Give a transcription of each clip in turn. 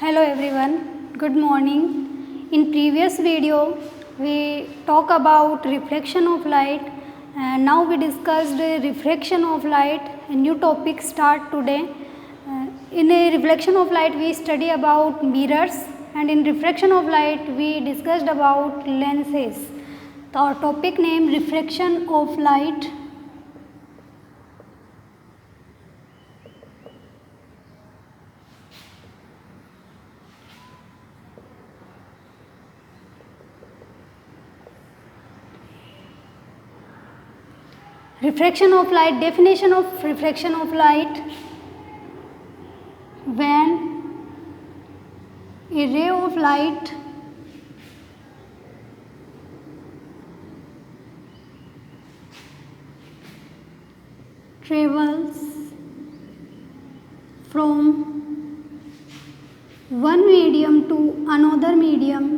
Hello everyone, good morning. In previous video we talk about reflection of light and now we discussed refraction of light. A new topic start today. In a reflection of light we study about mirrors and in refraction of light we discussed about lenses. So our topic name refraction of light. Refraction of light, definition of refraction of light: when a ray of light travels from one medium to another medium,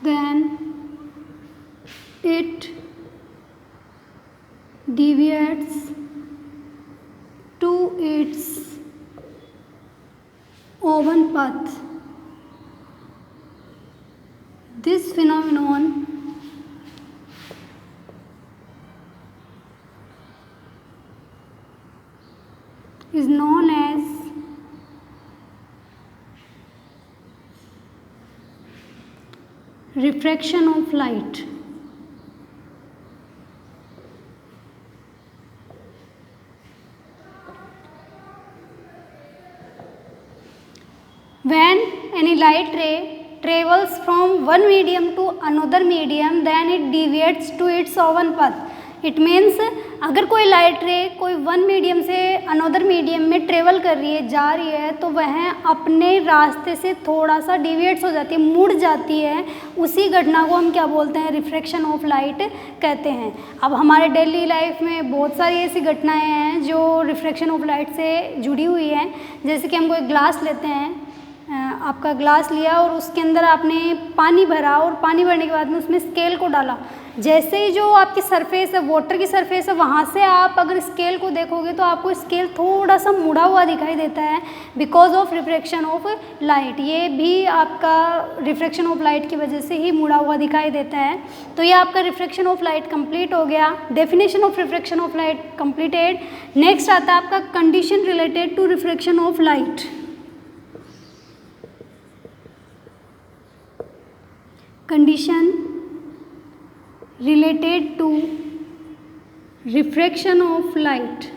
then it deviates to its own path. This phenomenon is known as refraction of light. When any light ray travels from one medium to another medium, then it deviates to its own path. It means अगर कोई light रे कोई one medium से another medium में travel कर रही है, जा रही है, तो वह अपने रास्ते से थोड़ा सा डिविएट्स हो जाती है, मुड़ जाती है। उसी घटना को हम क्या बोलते हैं? रिफ्रैक्शन ऑफ लाइट कहते हैं। अब हमारे डेली लाइफ में बहुत सारी ऐसी घटनाएं हैं जो रिफ्रैक्शन ऑफ लाइट से जुड़ी हुई हैं। जैसे कि हम कोई ग्लास लेते हैं, आपका ग्लास लिया और उसके अंदर आपने पानी भरा और पानी भरने के बाद में उसमें स्केल को डाला। जैसे ही जो आपकी सरफेस है, वाटर की सरफेस है, वहाँ से आप अगर स्केल को देखोगे तो आपको स्केल थोड़ा सा मुड़ा हुआ दिखाई देता है because of refraction of light. ये भी आपका रिफ्रैक्शन ऑफ लाइट की वजह से ही मुड़ा हुआ दिखाई देता है। तो ये आपका रिफ्रैक्शन ऑफ लाइट कंप्लीट हो गया। Definition of refraction of light completed. Next आता है आपका condition related to refraction of light. Condition related to refraction of light.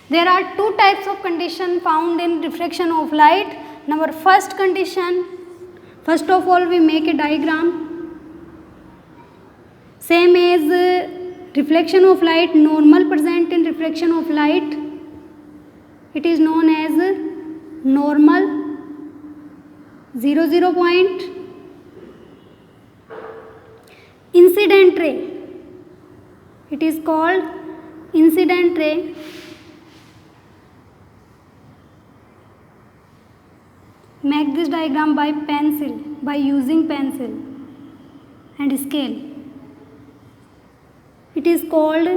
There are two types of condition found in refraction of light. Number first condition, first of all we make a diagram same as reflection of light, normal present in refraction of light. It is known as normal 0 point. Incident ray, it is called incident ray. Make this diagram by pencil, by using pencil and scale. It is called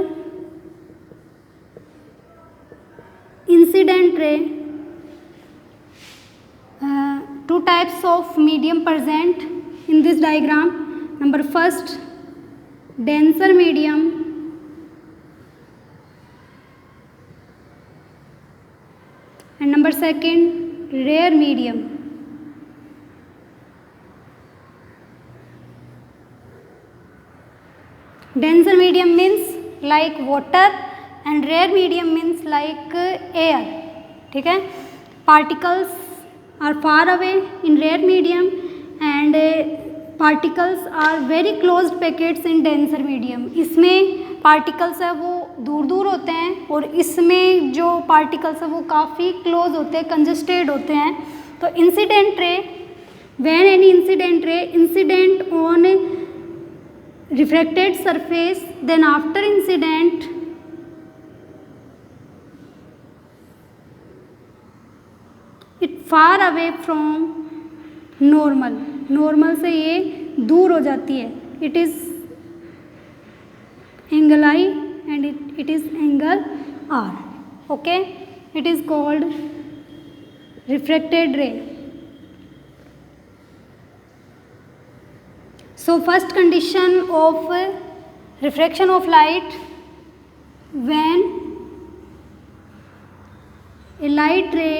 incident ray. Two types of medium present in this diagram. Number first, denser medium, and number second, rare medium. Denser medium means like water and rare medium means like air. ठीक है? Particles are far away in rare medium and particles are very closed packets in denser medium. इसमें particles है वो दूर दूर होते हैं और इसमें जो particles है वो काफ़ी close होते हैं, congested होते हैं। तो incident ray, when any incident ray incident on refracted surface, then after incident far away from normal, normal से ये दूर हो जाती है. It is angle I and it is angle R. Okay, it is called refracted ray. So first condition of refraction of light, when a light ray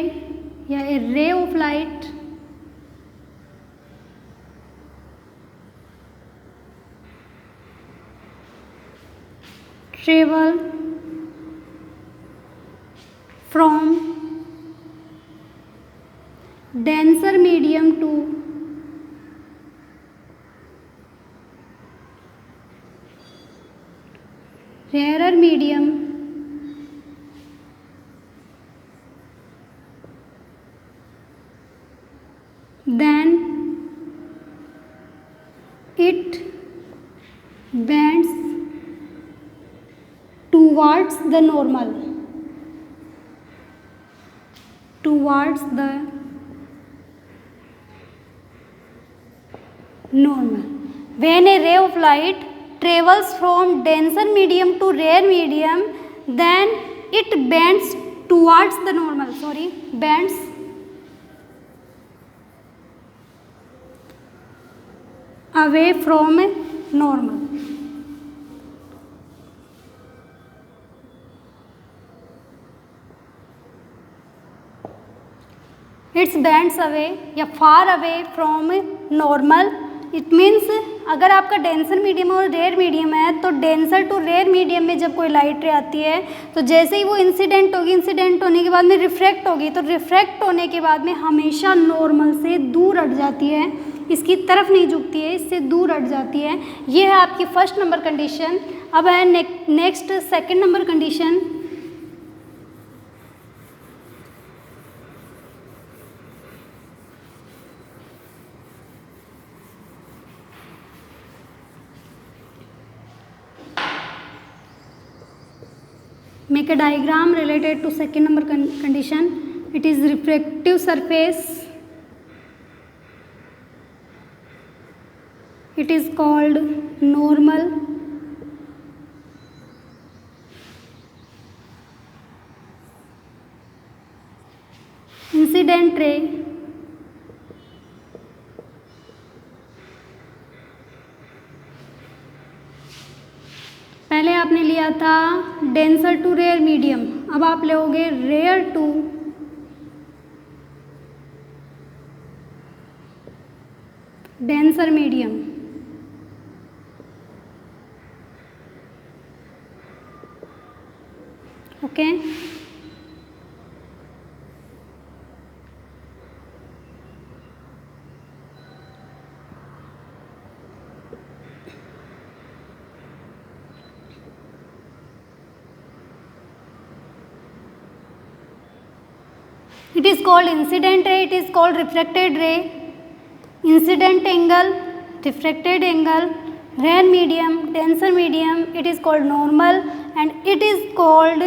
या a ray of light travel from denser medium to rarer medium, then it bends towards the normal, towards the normal. When a ray of light travels from denser medium to rare medium, then it bends towards the normal, bends away from normal. It bends away या far away from normal. It means अगर आपका denser medium और rare medium है तो denser to rare medium में जब कोई light रे आती है तो जैसे ही वो इंसिडेंट होगी, इंसिडेंट होने के बाद में रिफ्रैक्ट होगी, तो रिफ्रैक्ट होने के बाद में हमेशा नॉर्मल से दूर हट जाती है, इसकी तरफ नहीं झुकती है, इससे दूर हट जाती है. ये है आपकी फर्स्ट नंबर कंडीशन. अब है next second number condition. Make a diagram related to second number condition. It is refractive surface. It is called normal. Incident ray. पहले आपने लिया था डेंसर टू रेयर मीडियम, अब आप लोगे rare to denser medium. Okay, it is called incident ray, it is called refracted ray. Incident angle, refracted angle, rare medium, denser medium, it is called normal and it is called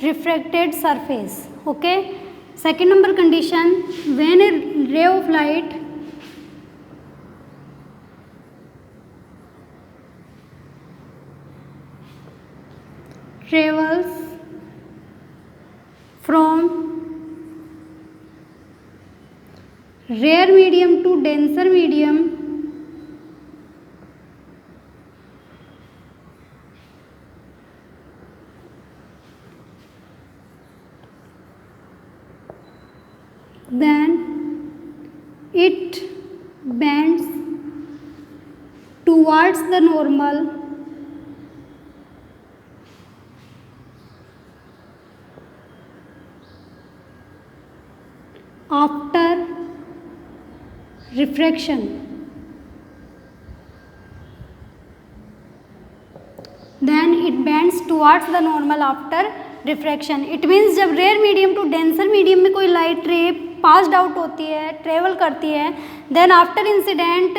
refracted surface. Okay, second number condition, when a ray of light travels from rare medium to denser medium, then it bends towards the normal after refraction. Then it bends towards the normal after refraction. It means जब rare medium to denser medium में कोई light रे passed out होती है, travel करती है, then after incident,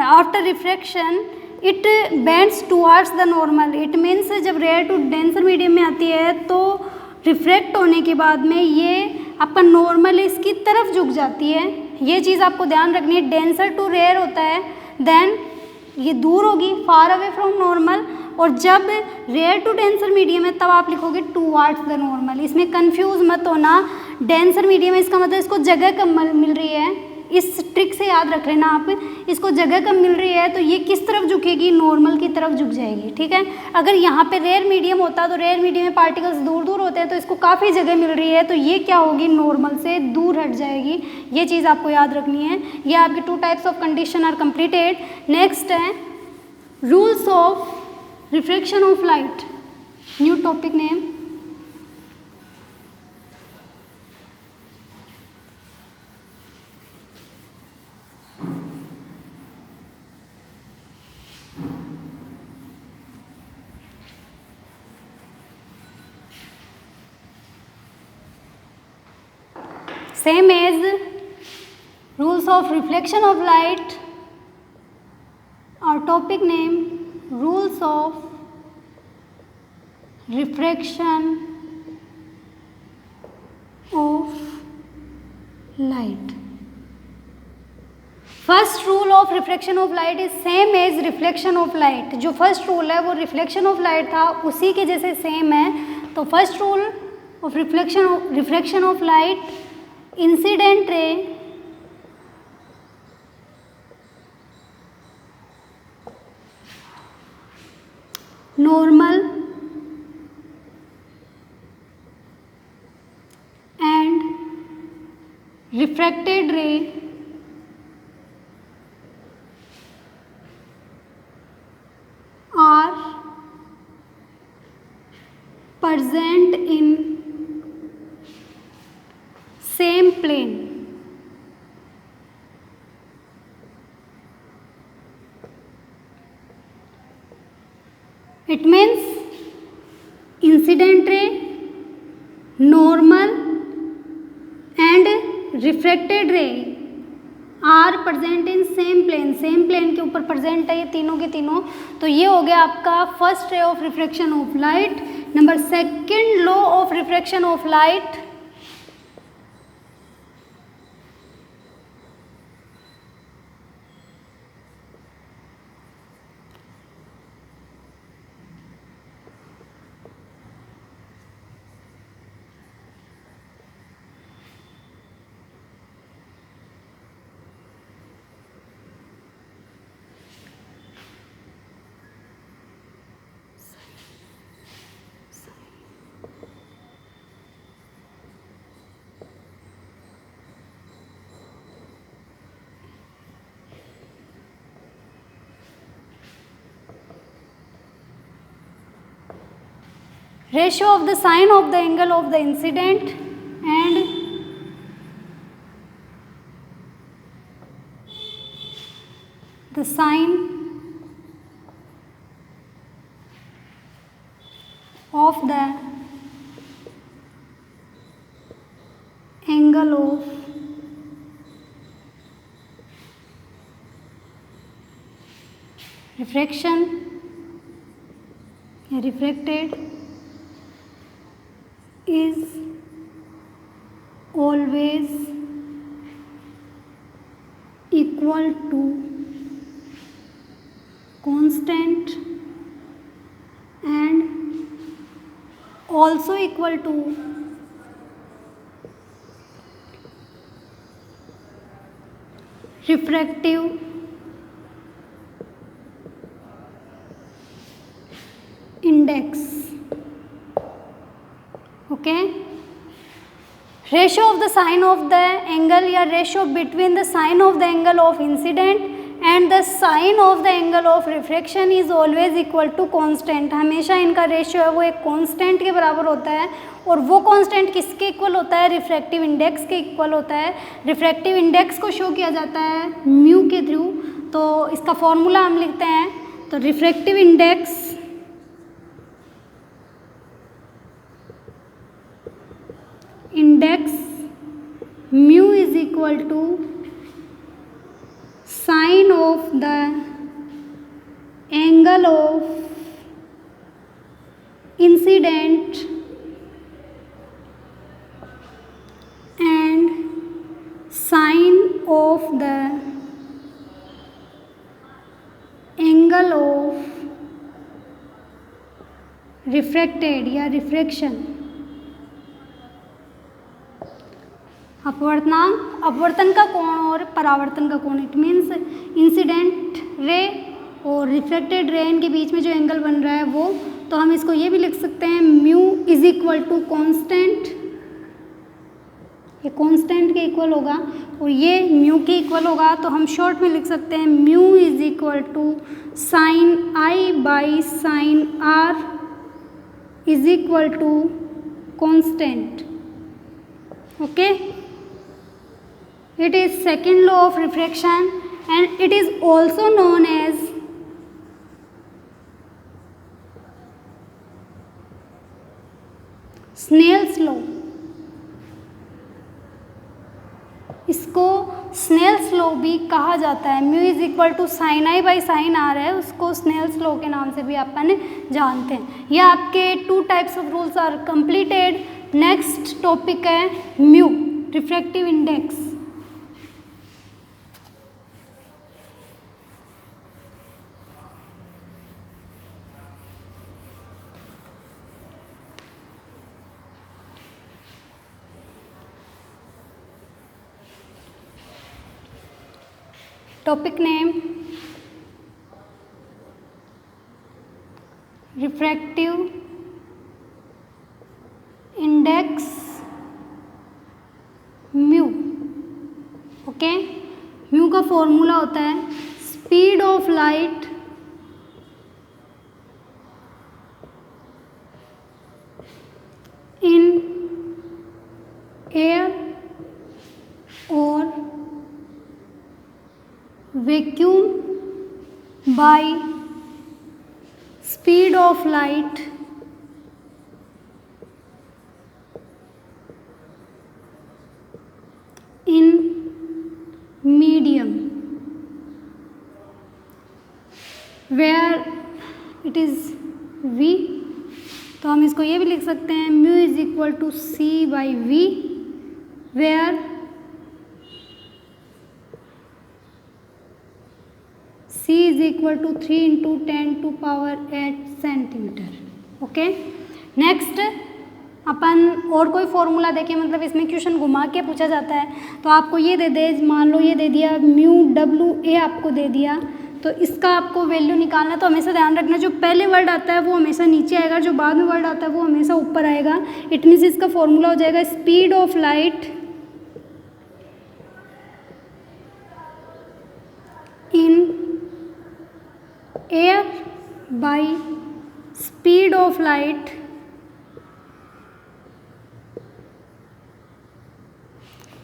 after refraction it bends towards the normal. It means जब rare to denser medium में आती है तो रिफ्रैक्ट होने के बाद में ये आपका नॉर्मल इसकी तरफ झुक जाती है, ये चीज़ आपको ध्यान रखनी है। डेंसर टू रेयर होता है, देन ये दूर होगी, फार अवे फ्रॉम नॉर्मल। और जब रेयर टू डेंसर मीडियम है तब आप लिखोगे टूवार्ड्स द नॉर्मल। इसमें कंफ्यूज मत होना, डेंसर मीडियम है इसका मतलब इसको जगह कम मिल रही है, इस ट्रिक से याद रख लेना आप, इसको जगह कम मिल रही है तो ये किस तरफ झुकेगी, नॉर्मल की तरफ झुक जाएगी, ठीक है। अगर यहाँ पे रेयर मीडियम होता तो रेयर मीडियम में पार्टिकल्स दूर दूर होते हैं तो इसको काफ़ी जगह मिल रही है तो ये क्या होगी, नॉर्मल से दूर हट जाएगी। ये चीज़ आपको याद रखनी है। ये आपके 2 types of condition are completed. Next है rules of refraction of light, new topic name. Same as rules of reflection of light, our topic name rules of refraction of light. First rule of reflection of light is same as reflection of light. जो first rule है वो reflection of light था उसी के जैसे same है। तो first rule of reflection of light, incident ray normal and refracted रे are present in same plane. It means incident ray, normal and refracted ray are present in same plane. Same plane के ऊपर present है ये तीनों के तीनों। तो ये हो गया आपका first ray of refraction of light. Number second law of refraction of light, ratio of the sine of the angle of the incident and the sine of the angle of refraction या refracted is always equal to constant and also equal to refractive index. Okay, ratio of the sine of the angle या ratio between the sine of the angle of incident and the sine of the angle of refraction is always equal to constant। हमेशा इनका ratio है वो एक constant के बराबर होता है और वो कांस्टेंट किसके इक्वल होता है, रिफ्रैक्टिव इंडेक्स के इक्वल होता है। रिफ्रैक्टिव इंडेक्स को शो किया जाता है म्यू के थ्रू। तो इसका फॉर्मूला हम लिखते हैं, तो refractive index mu is equal to sine of the angle of incident refracted या रिफ्रैक्शन, अपवर्तनांक अपवर्तन का कोण और परावर्तन का कोण, इट मीन्स इंसिडेंट रे और रिफ्लेक्टेड रे के बीच में जो एंगल बन रहा है वो, तो हम इसको ये भी लिख सकते हैं mu is equal to constant, ये कॉन्स्टेंट के इक्वल होगा और ये म्यू के इक्वल होगा, तो हम शॉर्ट में लिख सकते हैं mu is equal to sine i by sine r is equal to constant. Okay, it is second law of refraction and it is also known as Snell's law। इसको Snell's law भी कहा जाता है। Mu is equal to sine i by sine r है, उसको Snell's law के नाम से भी अपन जानते हैं। यह आपके 2 types of rules are completed. Next topic है mu, refractive index. Topic name refractive index mu. Okay, mu का फॉर्मूला होता है speed of light in air और vacuum by speed of light in medium where it is v। तो हम इसको ये भी लिख सकते हैं mu is equal to C by V, where C is equal to 3 into 10 to power 8 centimetre. Okay, next अपन और कोई फॉर्मूला देखें, मतलब इसमें क्वेश्चन घुमा के पूछा जाता है, तो आपको ये दे दे, मान लो ये दे दिया म्यू डब्ल्यू ए आपको दे दिया, तो इसका आपको वैल्यू निकालना। तो हमेशा ध्यान रखना जो पहले वर्ड आता है वो हमेशा नीचे आएगा, जो बाद में वर्ड आता है वो हमेशा ऊपर आएगा। इट मीन्स इसका फॉर्मूला हो जाएगा speed of light in air by speed of light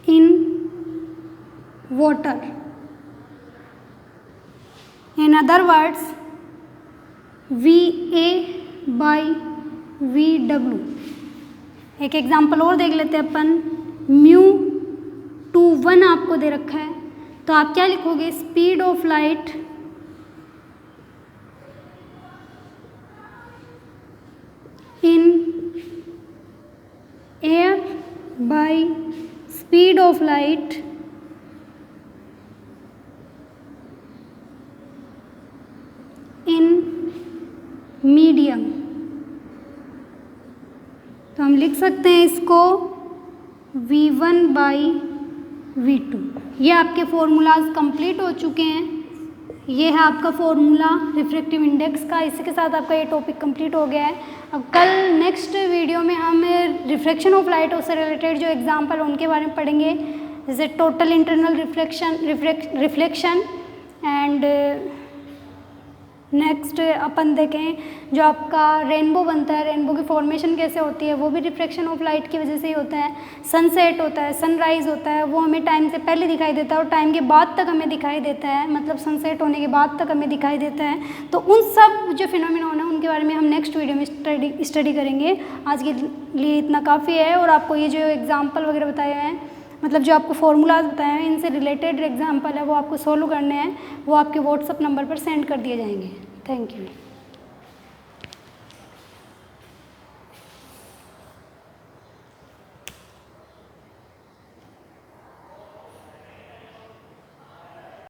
in water. In other words V A by V W. एक एग्जांपल और देख लेते हैं अपन। म्यू 2 1 आपको दे रखा है, तो आप क्या लिखोगे speed of light in air by speed of light in medium. तो हम लिख सकते हैं इसको V1 बाई V2। ये आपके फॉर्मूलाज कंप्लीट हो चुके हैं। ये है आपका फॉर्मूला रिफ्रैक्टिव इंडेक्स का। इसी के साथ आपका ये टॉपिक कंप्लीट हो गया है। अब कल नेक्स्ट वीडियो में हम रिफ्लेक्शन ऑफ लाइट उससे रिलेटेड जो एग्जांपल उनके बारे में पढ़ेंगे, जैसे total internal reflection and next अपन देखें जो आपका रेनबो बनता है, रेनबो की फॉर्मेशन कैसे होती है, वो भी रिफ्लेक्शन ऑफ लाइट की वजह से ही होता है। सनसेट होता है, सनराइज़ होता है, वो हमें टाइम से पहले दिखाई देता है और टाइम के बाद तक हमें दिखाई देता है, मतलब सनसेट होने के बाद तक हमें दिखाई देता है। तो उन सब जो फिनोमिनन है उनके बारे में हम नेक्स्ट वीडियो में स्टडी करेंगे। आज के लिए इतना काफ़ी है। और आपको ये जो एग्जाम्पल वगैरह बताए हैं, मतलब जो आपको फॉर्मूलाज बताए हैं, इनसे रिलेटेड एग्जाम्पल है वो आपको सोल्व करने हैं, वो आपके व्हाट्सअप नंबर पर सेंड कर दिए जाएंगे। Thank you.